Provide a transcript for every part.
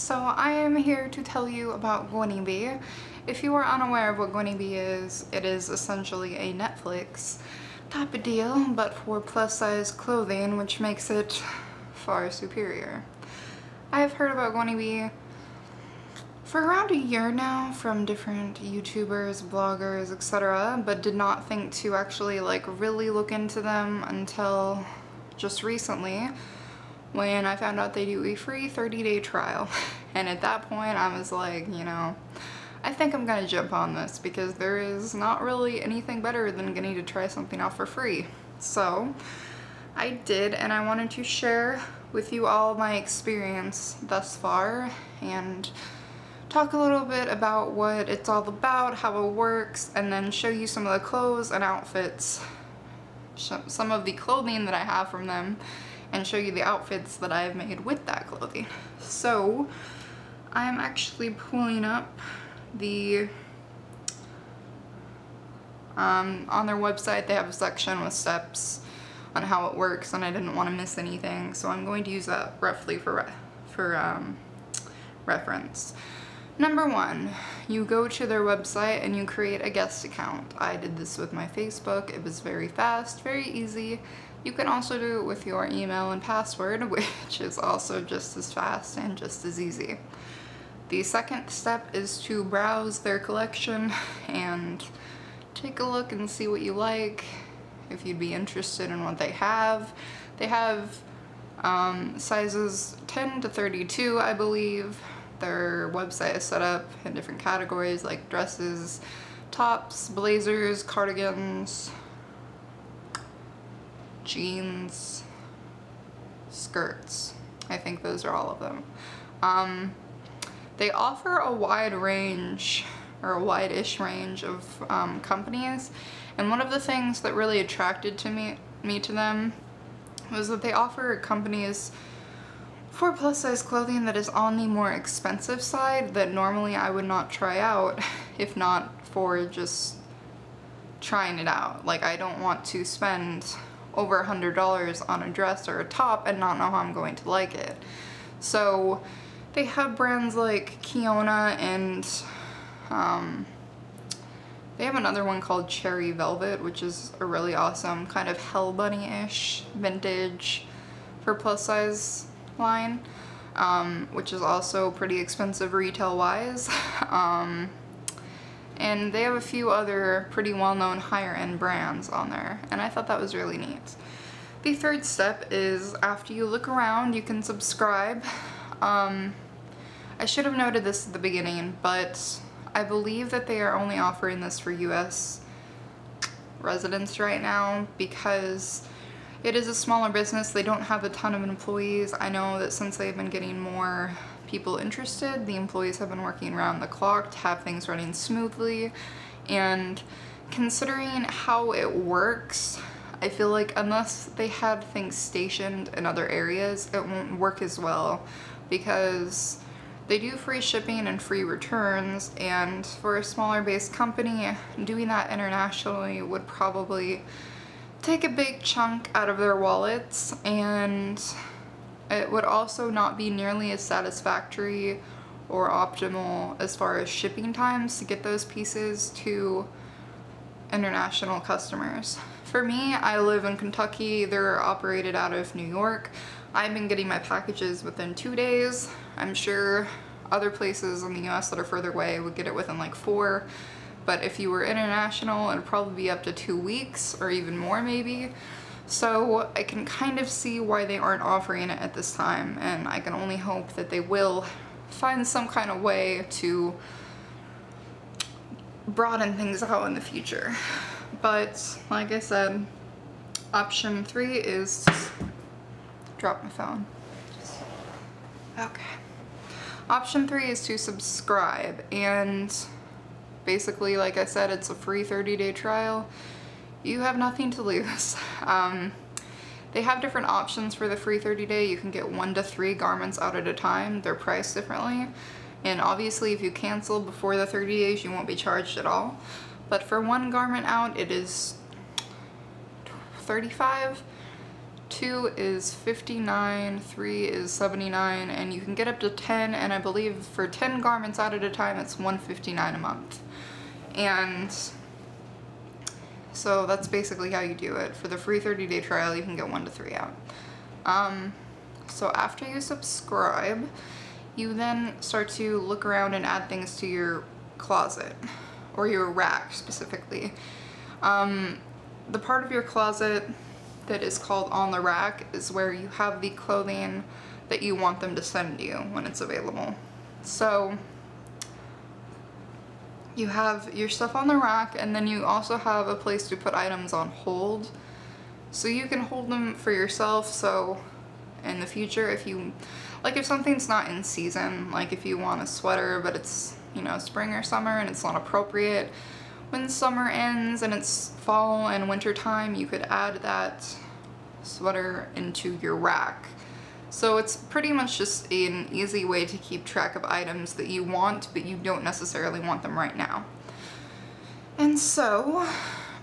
So I am here to tell you about Gwynnie Bee. If you are unaware of what Gwynnie Bee is, it is essentially a Netflix type of deal, but for plus size clothing, which makes it far superior. I have heard about Gwynnie Bee for around a year now from different YouTubers, bloggers, etc., but did not think to actually really look into them until just recently when I found out they do a free 30-day trial. And at that point I was like, you know, I think I'm gonna jump on this because there is not really anything better than getting to try something out for free. So I did, and I wanted to share with you all my experience thus far and talk a little bit about what it's all about, how it works, and then show you some of the clothes and outfits, some of the clothing that I have from them, and show you the outfits that I've made with that clothing. So I'm actually pulling up the on their website. They have a section with steps on how it works, and I didn't want to miss anything, so I'm going to use that roughly for reference. Number one, you go to their website and you create a guest account. I did this with my Facebook. It was very fast, very easy. You can also do it with your email and password, which is also just as fast and just as easy. The second step is to browse their collection and take a look and see what you like, if you'd be interested in what they have. They have sizes 10 to 32, I believe. Their website is set up in different categories like dresses, tops, blazers, cardigans, jeans, skirts. I think those are all of them. They offer a wide range, or a wide-ish range of companies, and one of the things that really attracted to me to them was that they offer companies for plus size clothing that is on the more expensive side that normally I would not try out if not for just trying it out. Like, I don't want to spend over $100 on a dress or a top and not know how I'm going to like it. So they have brands like Kiona, and they have another one called Cherry Velvet, which is a really awesome kind of Hell Bunny-ish vintage for plus size line, which is also pretty expensive retail wise. And they have a few other pretty well-known higher end brands on there, and I thought that was really neat. The third step is, after you look around, you can subscribe. I should have noted this at the beginning, but I believe that they are only offering this for US residents right now because it is a smaller business. They don't have a ton of employees. I know that since they've been getting more people interested, the employees have been working around the clock to have things running smoothly, and considering how it works, I feel like unless they had things stationed in other areas, it won't work as well, because they do free shipping and free returns, and for a smaller based company, doing that internationally would probably take a big chunk out of their wallets, and it would also not be nearly as satisfactory or optimal as far as shipping times to get those pieces to international customers. For me, I live in Kentucky. They're operated out of New York. I've been getting my packages within 2 days. I'm sure other places in the US that are further away would get it within like 4. But if you were international, it'd probably be up to 2 weeks or even more maybe. So I can kind of see why they aren't offering it at this time, and I can only hope that they will find some kind of way to broaden things out in the future. But like I said, option 3 is drop my phone. Okay. Option 3 is to subscribe, and basically, like I said, it's a free 30-day trial. You have nothing to lose. They have different options for the free 30-day. You can get 1 to 3 garments out at a time. They're priced differently. And obviously, if you cancel before the 30 days, you won't be charged at all. But for 1 garment out, it is $35 2 is $59, 3 is $79, and you can get up to 10, and I believe for 10 garments out at a time it's $159 a month. And so that's basically how you do it. For the free 30-day trial, you can get 1 to 3 out. So after you subscribe, you then start to look around and add things to your closet, or your rack specifically. The part of your closet that is called on the rack is where you have the clothing that you want them to send you when it's available. So you have your stuff on the rack, and then you also have a place to put items on hold. So you can hold them for yourself, so in the future, if you, like if something's not in season, like if you want a sweater but it's, you know, spring or summer and it's not appropriate, when summer ends and it's fall and winter time, you could add that sweater into your rack. So it's pretty much just an easy way to keep track of items that you want, but you don't necessarily want them right now. And so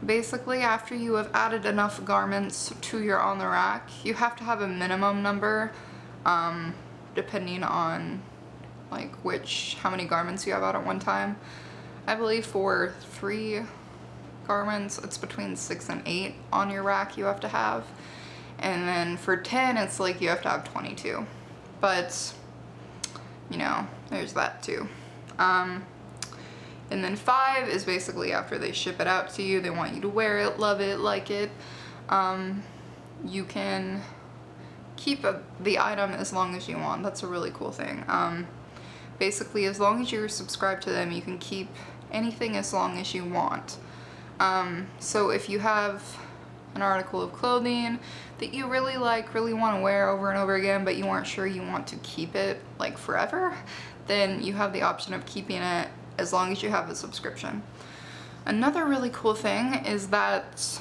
basically, after you have added enough garments to your on the rack, you have to have a minimum number, depending on like how many garments you have out at one time. I believe for 3 garments, it's between 6 and 8 on your rack you have to have. And then for 10, it's like you have to have 22. But, you know, there's that too. And then 5 is basically after they ship it out to you, they want you to wear it, love it, like it. You can keep the item as long as you want. That's a really cool thing. Basically, as long as you're subscribed to them, you can keep anything as long as you want. So if you have an article of clothing that you really like, really want to wear over and over again, but you aren't sure you want to keep it like forever, then you have the option of keeping it as long as you have a subscription. Another really cool thing is that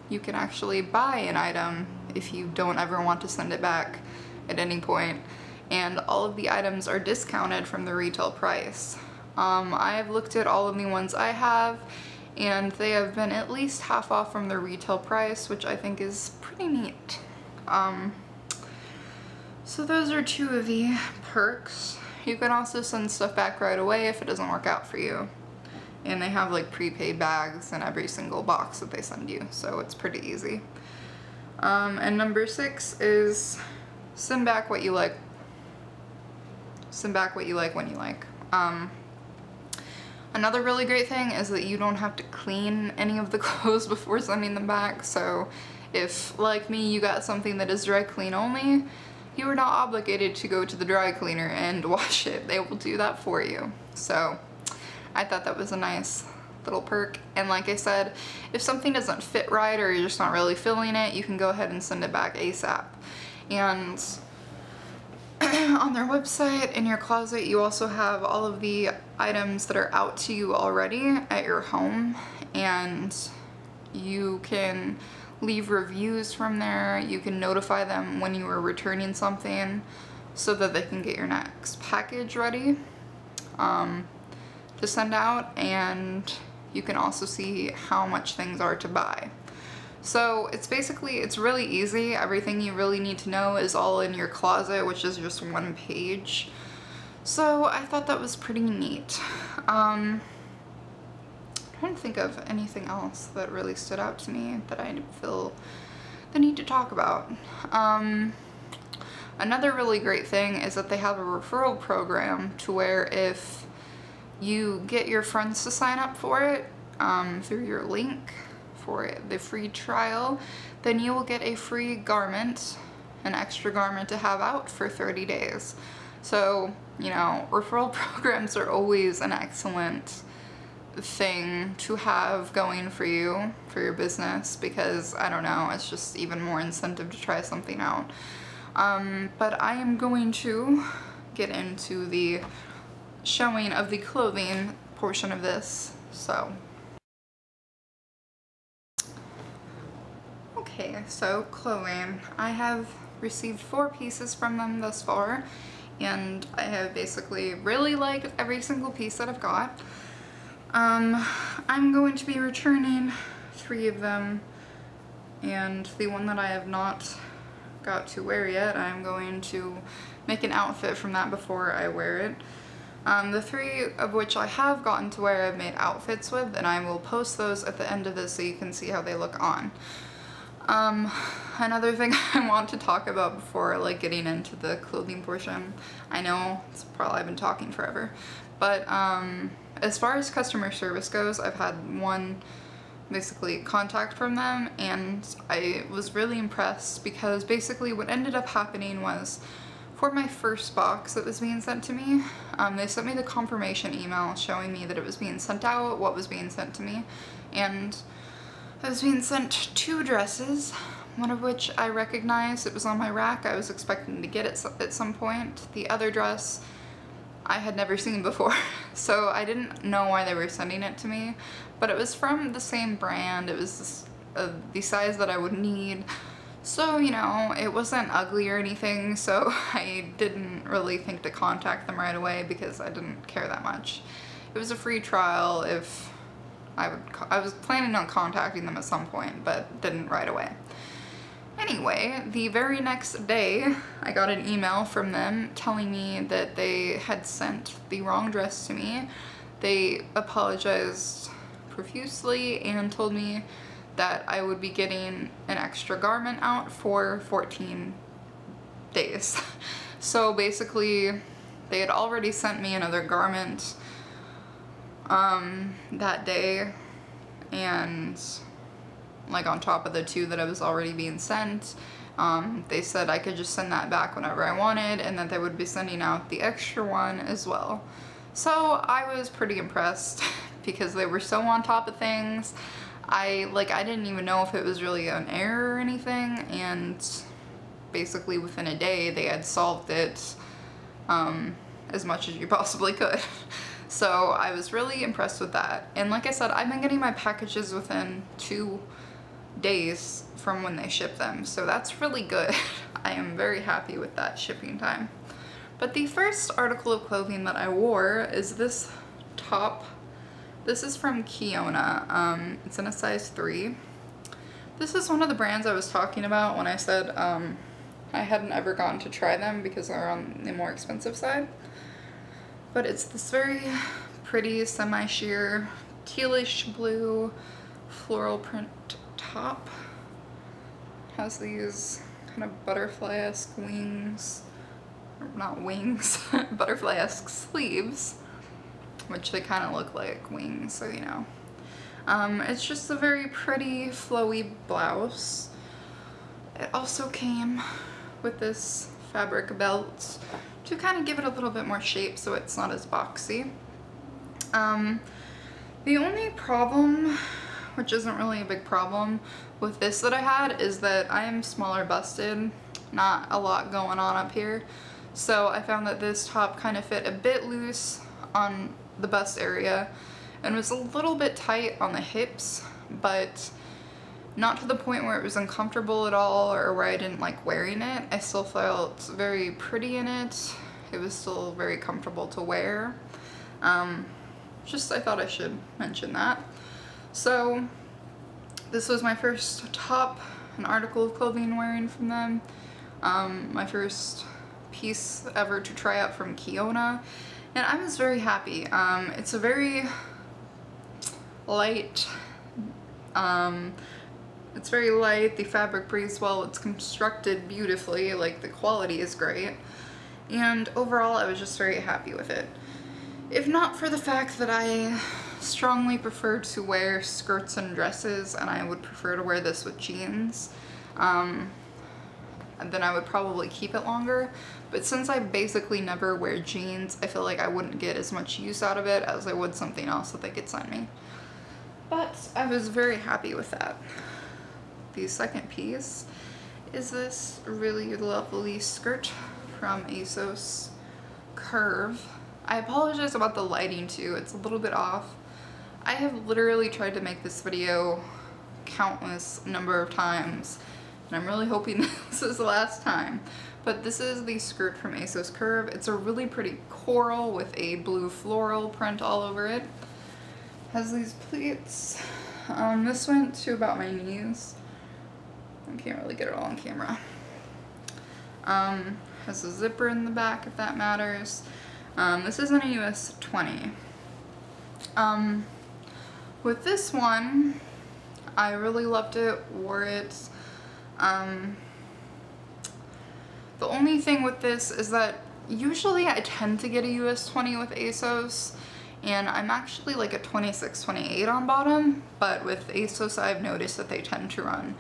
you can actually buy an item if you don't ever want to send it back at any point, and all of the items are discounted from the retail price. I have looked at all of the ones I have, and they have been at least half off from the retail price, which I think is pretty neat. So those are 2 of the perks. You can also send stuff back right away if it doesn't work out for you. And they have like prepaid bags in every single box that they send you, so it's pretty easy. And number 6 is send back what you like. Send back what you like when you like. Another really great thing is that you don't have to clean any of the clothes before sending them back. So if, like me, you got something that is dry clean only, you are not obligated to go to the dry cleaner and wash it. They will do that for you. So I thought that was a nice little perk. And like I said, if something doesn't fit right or you're just not really feeling it, you can go ahead and send it back ASAP. And on their website, in your closet, you also have all of the items that are out to you already at your home, and you can leave reviews from there. You can notify them when you are returning something so that they can get your next package ready to send out, and you can also see how much things are to buy. So it's basically, it's really easy. Everything you really need to know is all in your closet, which is just 1 page. So I thought that was pretty neat. I'm trying to think of anything else that really stood out to me that I feel the need to talk about. Another really great thing is that they have a referral program to where if you get your friends to sign up for it through your link for the free trial, then you will get a free garment, an extra garment to have out for 30 days. So, you know, referral programs are always an excellent thing to have going for you, for your business, because, I don't know, it's just even more incentive to try something out. But I am going to get into the showing of the clothing portion of this, so. Okay, so clothing. I have received 4 pieces from them thus far, and I have basically really liked every single piece that I've got. I'm going to be returning 3 of them, and the one that I have not got to wear yet, I'm going to make an outfit from that before I wear it. The 3 of which I have gotten to wear, I've made outfits with, and I will post those at the end of this so you can see how they look on. Another thing I want to talk about before like getting into the clothing portion, I know it's probably I've been talking forever, but as far as customer service goes, I've had one basically contact from them, and I was really impressed because basically what ended up happening was, for my first box that was being sent to me, they sent me the confirmation email showing me that it was being sent out, what was being sent to me, and I was being sent 2 dresses, one of which I recognized. It was on my rack. I was expecting to get it at some point. The other dress I had never seen before, so I didn't know why they were sending it to me, but it was from the same brand. It was the size that I would need. So, you know, it wasn't ugly or anything, so I didn't really think to contact them right away because I didn't care that much. It was a free trial. If I was planning on contacting them at some point, but didn't right away. Anyway, the very next day, I got an email from them telling me that they had sent the wrong dress to me. They apologized profusely and told me that I would be getting an extra garment out for 14 days. So basically, they had already sent me another garment that day, and like on top of the 2 that I was already being sent, they said I could just send that back whenever I wanted, and that they would be sending out the extra one as well. So I was pretty impressed because they were so on top of things. I didn't even know if it was really an error or anything, and basically within a day they had solved it as much as you possibly could. So I was really impressed with that. And like I said, I've been getting my packages within 2 days from when they ship them, so that's really good. I am very happy with that shipping time. But the first article of clothing that I wore is this top. This is from Kiona. It's in a size 3. This is one of the brands I was talking about when I said I hadn't ever gotten to try them because they're on the more expensive side. But it's this very pretty semi-sheer tealish blue floral print top. Has these kind of butterfly-esque wings, or not wings, butterfly-esque sleeves, which they kind of look like wings, so you know. It's just a very pretty flowy blouse. It also came with this fabric belt to kind of give it a little bit more shape so it's not as boxy. The only problem, which isn't really a big problem, with this that I had is that I am smaller busted, not a lot going on up here. So I found that this top kind of fit a bit loose on the bust area and was a little bit tight on the hips, but not to the point where it was uncomfortable at all or where I didn't like wearing it. I still felt very pretty in it. It was still very comfortable to wear. Just I thought I should mention that. So this was my first top, an article of clothing wearing from them. My first piece ever to try out from Kiona, and I was very happy. It's a very light, it's very light, the fabric breathes well, it's constructed beautifully, like the quality is great, and overall I was just very happy with it. If not for the fact that I strongly prefer to wear skirts and dresses, and I would prefer to wear this with jeans, then I would probably keep it longer. But since I basically never wear jeans, I feel like I wouldn't get as much use out of it as I would something else that they could send me. But I was very happy with that. The second piece is this really lovely skirt from ASOS Curve. I apologize about the lighting too, it's a little bit off. I have literally tried to make this video countless number of times, and I'm really hoping this is the last time. But this is the skirt from ASOS Curve. It's a really pretty coral with a blue floral print all over it. Has these pleats. This went to about my knees. I can't really get it all on camera. Has a zipper in the back if that matters. This isn't a US 20. With this one, I really loved it, wore it. The only thing with this is that usually I tend to get a US 20 with ASOS, and I'm actually like a 26, 28 on bottom, but with ASOS I've noticed that they tend to run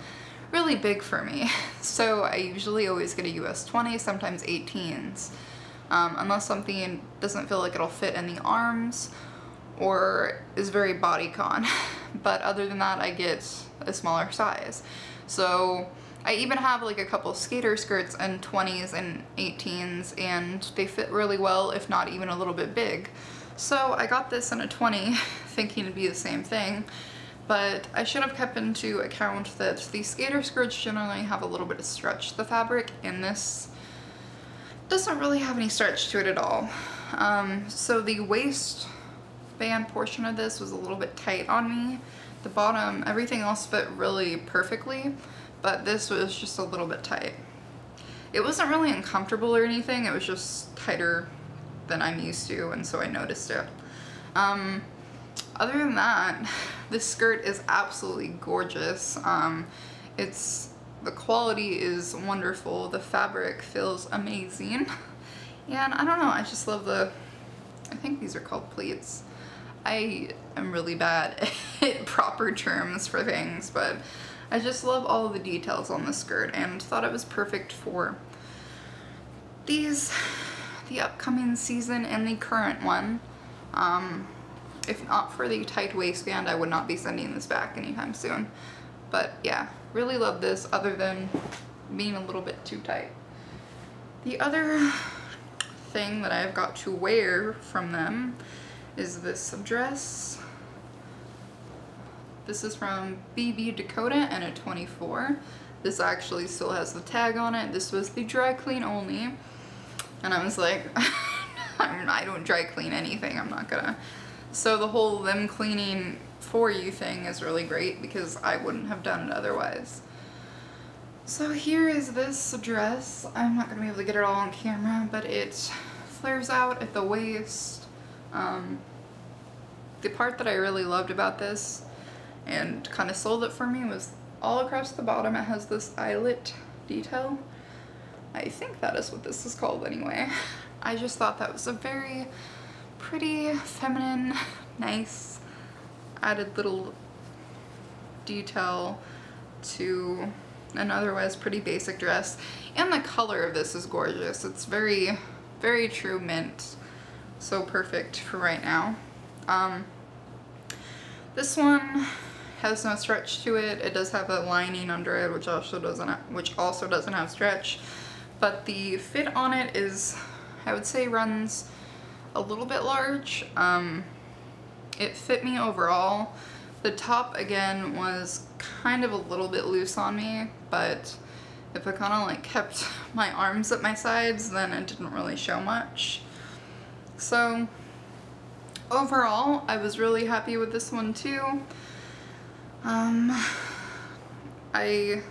really big for me. So I usually always get a US 20, sometimes 18s, unless something doesn't feel like it'll fit in the arms or is very bodycon. But other than that, I get a smaller size. So I even have like a couple skater skirts in 20s and 18s, and they fit really well, if not even a little bit big. So I got this in a 20 thinking it'd be the same thing, but I should have kept into account that the skater skirts generally have a little bit of stretch to the fabric, and this doesn't really have any stretch to it at all. So the waistband portion of this was a little bit tight on me. The bottom, everything else fit really perfectly, but this was just a little bit tight. It wasn't really uncomfortable or anything, it was just tighter than I'm used to, and so I noticed it. Other than that, this skirt is absolutely gorgeous. The quality is wonderful, the fabric feels amazing, and I don't know, I just love I think these are called pleats. I am really bad at proper terms for things, but I just love all the details on the skirt and thought it was perfect for the upcoming season and the current one. If not for the tight waistband, I would not be sending this back anytime soon. But yeah, really love this, other than being a little bit too tight. The other thing that I've got to wear from them is this dress. This is from BB Dakota and a 24. This actually still has the tag on it. This was the dry clean only. And I was like, I don't dry clean anything, I'm not gonna. So the whole them cleaning for you thing is really great because I wouldn't have done it otherwise. So here is this dress. I'm not gonna be able to get it all on camera, but it flares out at the waist. The part that I really loved about this and kind of sold it for me was all across the bottom it has this eyelet detail. I think that is what this is called anyway. I just thought that was a very pretty, feminine, nice, added little detail to an otherwise pretty basic dress. And the color of this is gorgeous. It's very, very true mint. So perfect for right now. This one has no stretch to it. It does have a lining under it, which also doesn't have stretch. But the fit on it is, I would say, runs a little bit large. It fit me overall. The top, again, was kind of a little bit loose on me, but if I kind of like kept my arms at my sides, then it didn't really show much. So overall, I was really happy with this one too. I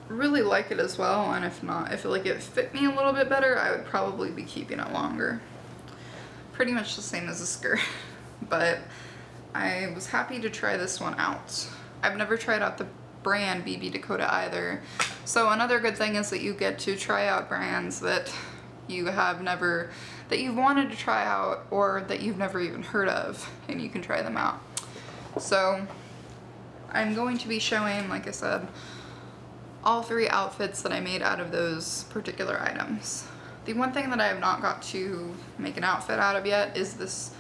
really like it as well, and if not, if like it fit me a little bit better, I would probably be keeping it longer. Pretty much the same as a skirt, but I was happy to try this one out. I've never tried out the brand BB Dakota either, so another good thing is that you get to try out brands that you have never, that you've wanted to try out or that you've never even heard of, and you can try them out. So I'm going to be showing, like I said, all 3 outfits that I made out of those particular items. The one thing that I have not got to make an outfit out of yet is this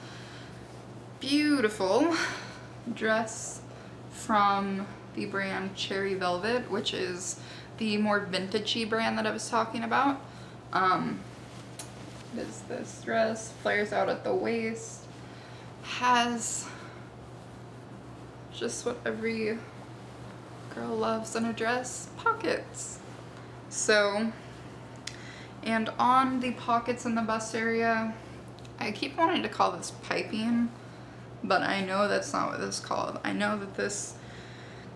beautiful dress from the brand Cherry Velvet, which is the more vintagey brand that I was talking about. Is this dress, flares out at the waist, has just what every girl loves in a dress, pockets. So, and on the pockets in the bust area, I keep wanting to call this piping, but I know that's not what this is called. I know that this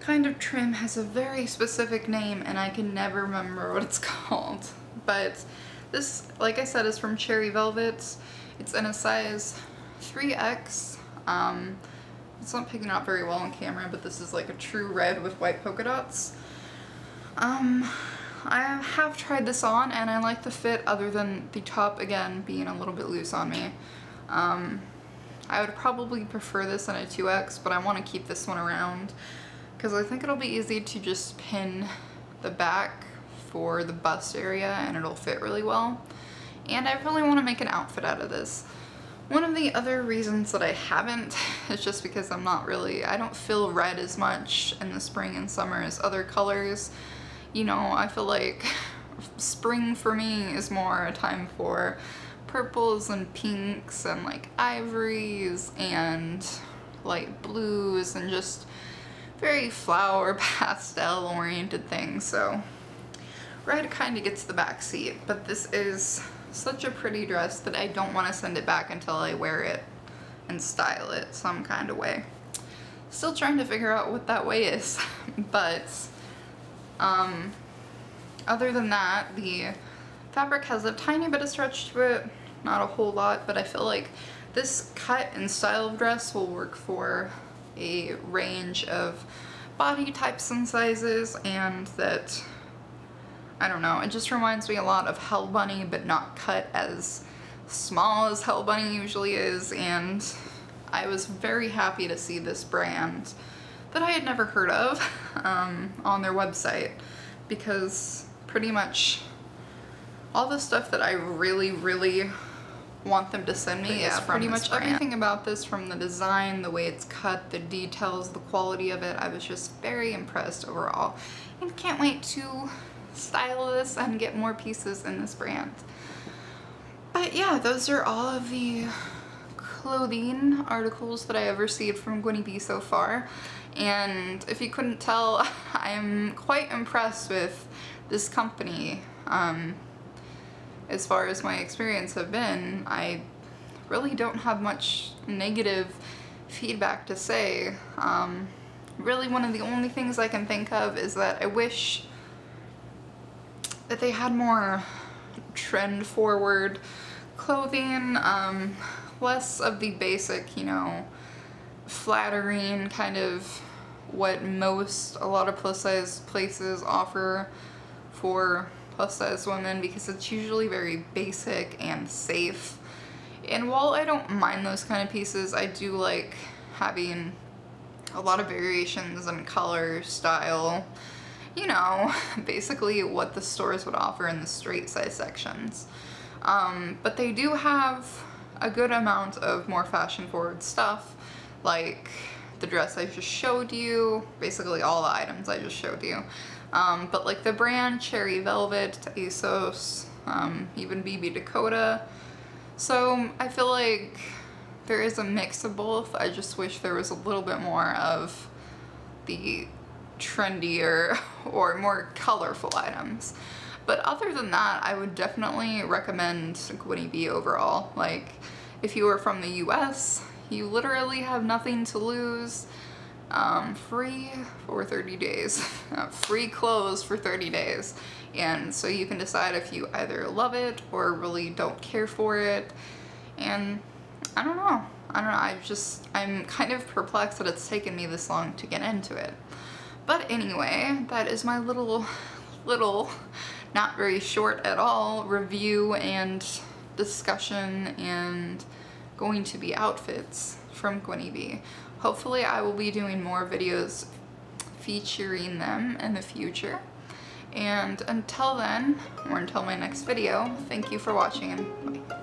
kind of trim has a very specific name and I can never remember what it's called. But this, like I said, is from Cherry Velvet. It's in a size 3X. It's not picking up very well on camera, but this is like a true red with white polka dots. I have tried this on and I like the fit, other than the top again being a little bit loose on me. I would probably prefer this in a 2X, but I want to keep this one around because I think it'll be easy to just pin the back for the bust area and it'll fit really well. And I really want to make an outfit out of this. One of the other reasons that I haven't is just because I don't feel red as much in the spring and summer as other colors. You know, I feel like spring for me is more a time for purples and pinks and like ivories and light blues and just very flower pastel oriented things. So red kind of gets the back seat, but this is such a pretty dress that I don't want to send it back until I wear it and style it some kind of way. Still trying to figure out what that way is, but other than that, the fabric has a tiny bit of stretch to it, not a whole lot, but I feel like this cut and style of dress will work for a range of body types and sizes, and that, I don't know, it just reminds me a lot of Hell Bunny, but not cut as small as Hell Bunny usually is. And I was very happy to see this brand that I had never heard of on their website, because pretty much all the stuff that I really want them to send me is from pretty much brand. Everything about this, from the design, the way it's cut, the details, the quality of it, I was just very impressed overall, and can't wait to style this and get more pieces in this brand. But yeah, those are all of the clothing articles that I have received from Gwynnie Bee so far, and if you couldn't tell, I'm quite impressed with this company. As far as my experience have been, I really don't have much negative feedback to say. Really, one of the only things I can think of is that I wish that they had more trend-forward clothing, less of the basic, you know, flattering kind of what a lot of plus-size places offer for plus-size women, because it's usually very basic and safe. And while I don't mind those kind of pieces, I do like having a lot of variations in color, style, you know, basically what the stores would offer in the straight size sections. But they do have a good amount of more fashion-forward stuff, like the dress I just showed you, basically all the items I just showed you. But like the brand Cherry Velvet, ASOS, even BB Dakota. So I feel like there is a mix of both. I just wish there was a little bit more of the trendier or more colorful items. But other than that, I would definitely recommend Gwynnie Bee overall. Like, if you are from the US, you literally have nothing to lose. Free for 30 days. Free clothes for 30 days. And so you can decide if you either love it or really don't care for it. And I don't know. I'm kind of perplexed that it's taken me this long to get into it. But anyway, that is my little, not very short at all, review and discussion and going to be outfits from Gwynnie Bee. Hopefully I will be doing more videos featuring them in the future. And until then, or until my next video, thank you for watching and bye.